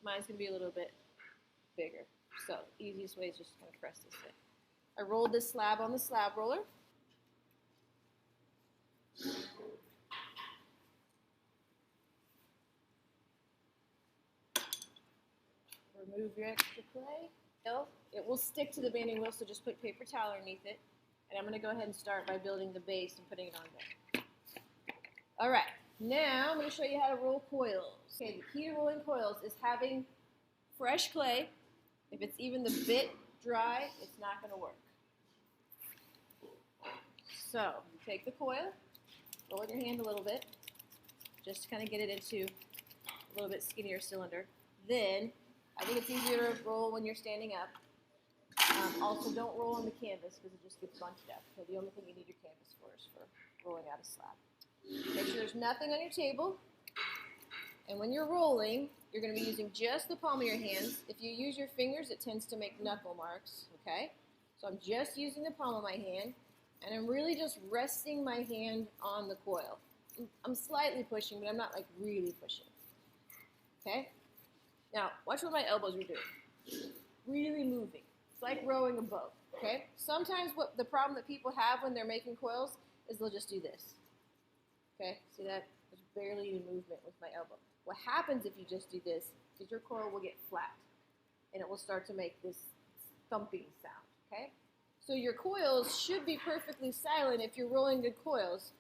Mine's going to be a little bit bigger. So easiest way is just going to press this in. I rolled this slab on the slab roller. Remove your extra clay. It will stick to the banding wheel, so just put paper towel underneath it. And I'm going to go ahead and start by building the base and putting it on there. All right, now I'm going to show you how to roll coils. Okay, the key to rolling coils is having fresh clay. If it's even the bit dry, it's not going to work. So, take the coil, roll it in your hand a little bit, just to kind of get it into a little bit skinnier cylinder. Then, I think it's easier to roll when you're standing up. Also, don't roll on the canvas because it just gets bunched up. So the only thing you need your canvas for is for rolling out a slab. Make sure there's nothing on your table. And when you're rolling, you're going to be using just the palm of your hands. If you use your fingers, it tends to make knuckle marks, okay? So I'm just using the palm of my hand, and I'm really just resting my hand on the coil. I'm slightly pushing, but I'm not like really pushing, okay? Now, watch what my elbows are doing. Really moving. It's like rowing a boat, okay? Sometimes what the problem that people have when they're making coils is they'll just do this, okay? See that? There's barely any movement with my elbow. What happens if you just do this is your coil will get flat, and it will start to make this thumping sound, okay? So your coils should be perfectly silent if you're rolling good coils.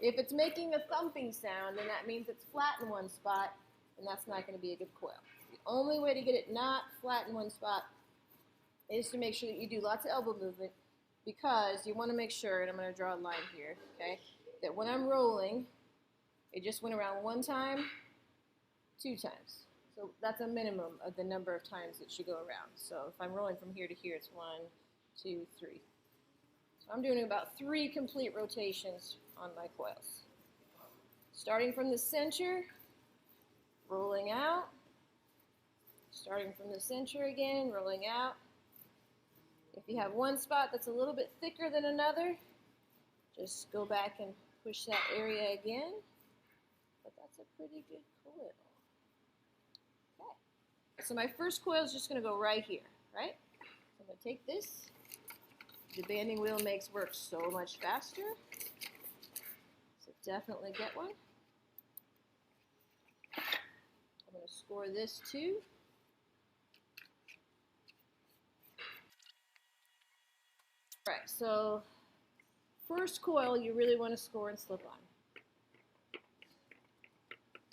If it's making a thumping sound, then that means it's flat in one spot, and that's not going to be a good coil. The only way to get it not flat in one spot is to make sure that you do lots of elbow movement, because you want to make sure, and I'm going to draw a line here, okay, that when I'm rolling, it just went around one time, 2 times. So that's a minimum of the number of times it should go around. So if I'm rolling from here to here, it's 1, 2, 3. So I'm doing about 3 complete rotations on my coils. Starting from the center, rolling out. Starting from the center again, rolling out. If you have one spot that's a little bit thicker than another, just go back and push that area again. But that's a pretty good coil. Okay. So my first coil is just going to go right here, right? So I'm going to take this. The banding wheel makes work so much faster. So definitely get one. I'm going to score this too. All right, so first coil you really want to score and slip on.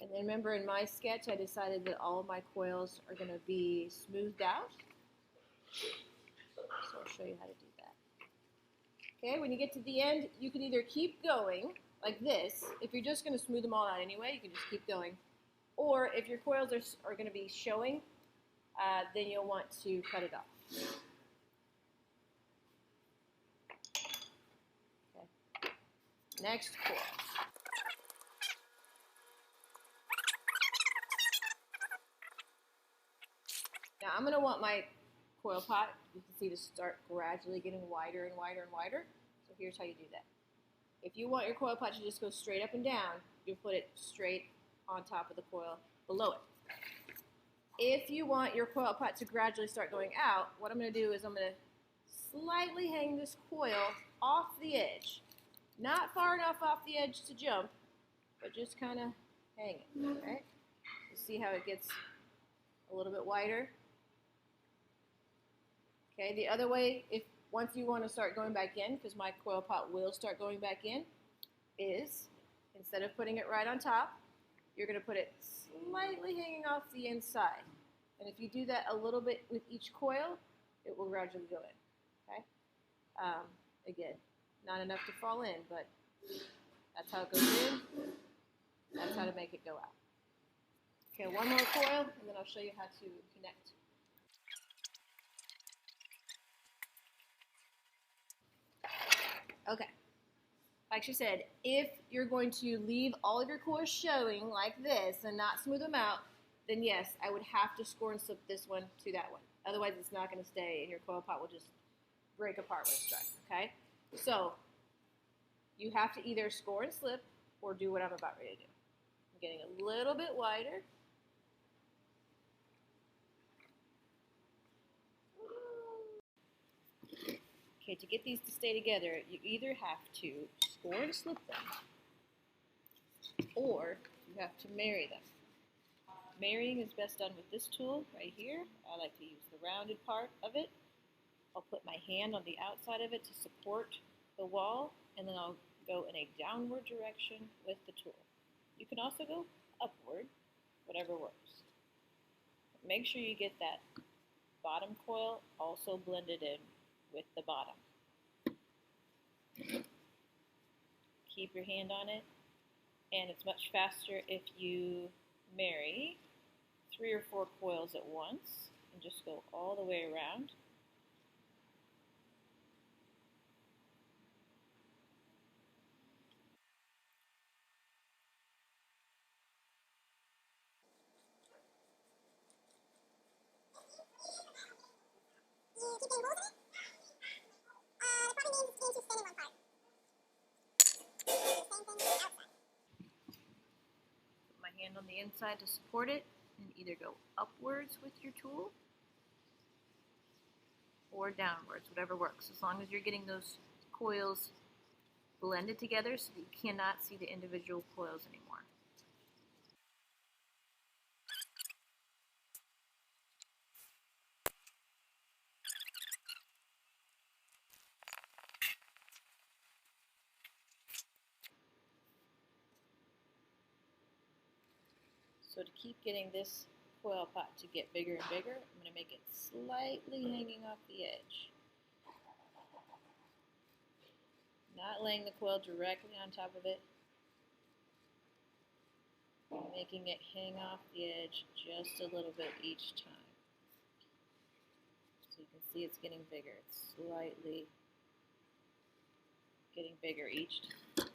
And then remember, in my sketch, I decided that all of my coils are going to be smoothed out. So I'll show you how to do that. Okay, when you get to the end, you can either keep going like this. If you're just going to smooth them all out anyway, you can just keep going. Or if your coils are going to be showing, then you'll want to cut it off. Okay. Next coil. Now I'm going to want my coil pot, you can see, to start gradually getting wider and wider and wider. So here's how you do that. If you want your coil pot to just go straight up and down, you'll put it straight on top of the coil below it. If you want your coil pot to gradually start going out, what I'm going to do is I'm going to slightly hang this coil off the edge. Not far enough off the edge to jump, but just kind of hang it, okay? You see how it gets a little bit wider? Okay, the other way, if once you want to start going back in, because my coil pot will start going back in, is instead of putting it right on top, you're going to put it slightly hanging off the inside. And if you do that a little bit with each coil, it will gradually go in. Okay? Again, not enough to fall in, but that's how it goes in. That's how to make it go out. Okay, one more coil, and then I'll show you how to connect. Okay. Like she said, if you're going to leave all of your coils showing like this and not smooth them out, then yes, I would have to score and slip this one to that one. Otherwise, it's not going to stay, and your coil pot will just break apart when it's dry, okay? So, you have to either score and slip or do what I'm about ready to do. I'm getting a little bit wider. Okay, to get these to stay together, you either have to score and slip them, or you have to marry them. Marrying is best done with this tool right here. I like to use the rounded part of it. I'll put my hand on the outside of it to support the wall, and then I'll go in a downward direction with the tool. You can also go upward, whatever works. Make sure you get that bottom coil also blended in with the bottom. Keep your hand on it, and it's much faster if you marry 3 or 4 coils at once and just go all the way around. Put my hand on the inside to support it, and either go upwards with your tool or downwards, whatever works, as long as you're getting those coils blended together so that you cannot see the individual coils anymore. So to keep getting this coil pot to get bigger and bigger, I'm going to make it slightly hanging off the edge. Not laying the coil directly on top of it, making it hang off the edge just a little bit each time. So you can see it's getting bigger. It's slightly getting bigger each time.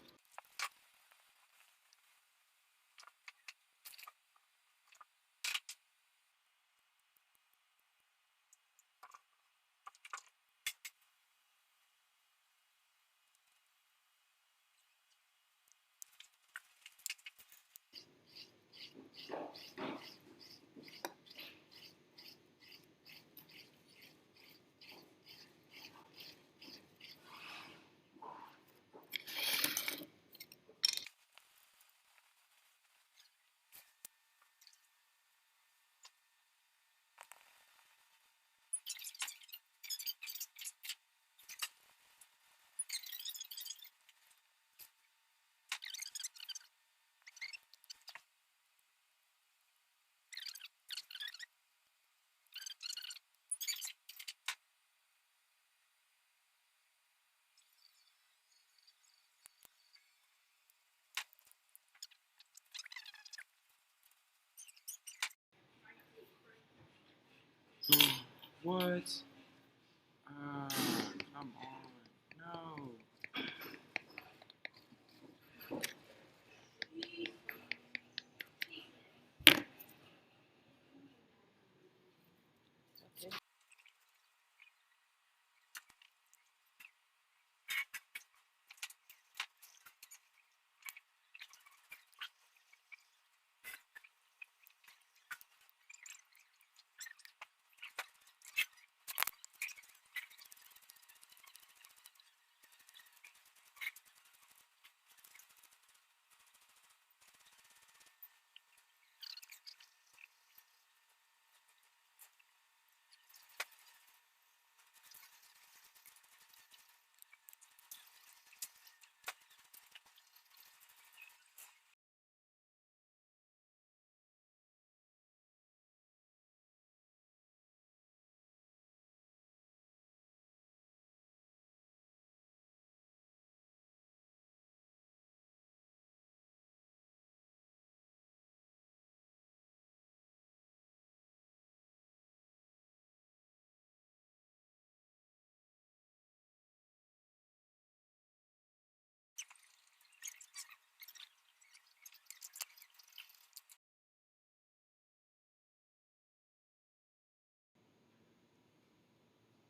What? Come on. No. Okay.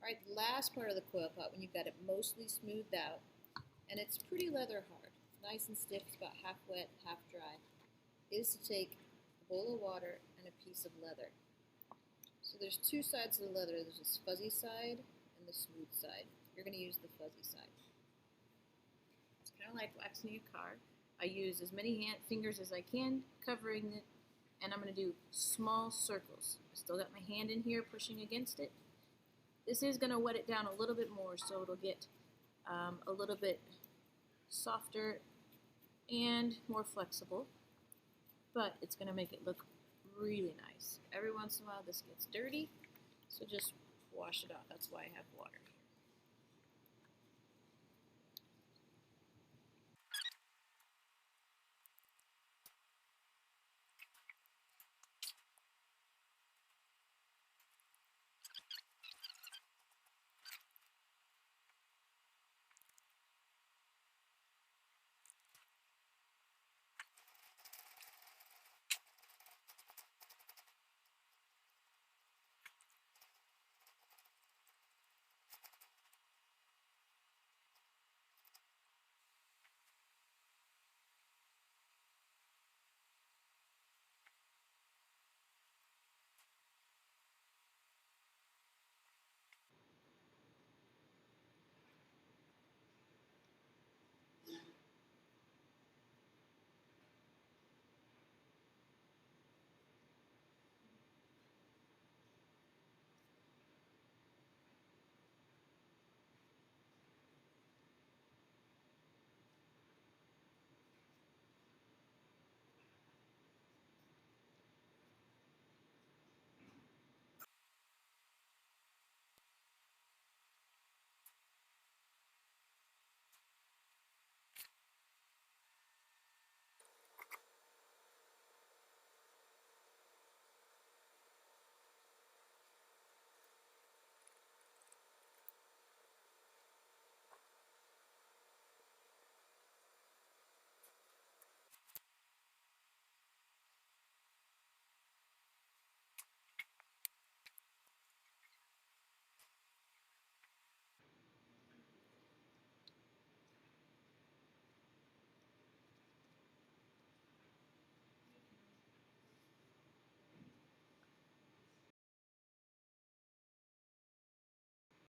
Alright, the last part of the coil pot, when you've got it mostly smoothed out, and it's pretty leather hard, nice and stiff, it's about half wet, half dry, is to take a bowl of water and a piece of leather. So there's 2 sides of the leather. There's this fuzzy side and the smooth side. you're going to use the fuzzy side. It's kind of like waxing a car. I use as many fingers as I can, covering it, and I'm going to do small circles. I still got my hand in here pushing against it. This is going to wet it down a little bit more, so it'll get a little bit softer and more flexible, but it's going to make it look really nice. Every once in a while this gets dirty, so just wash it off. That's why I have water.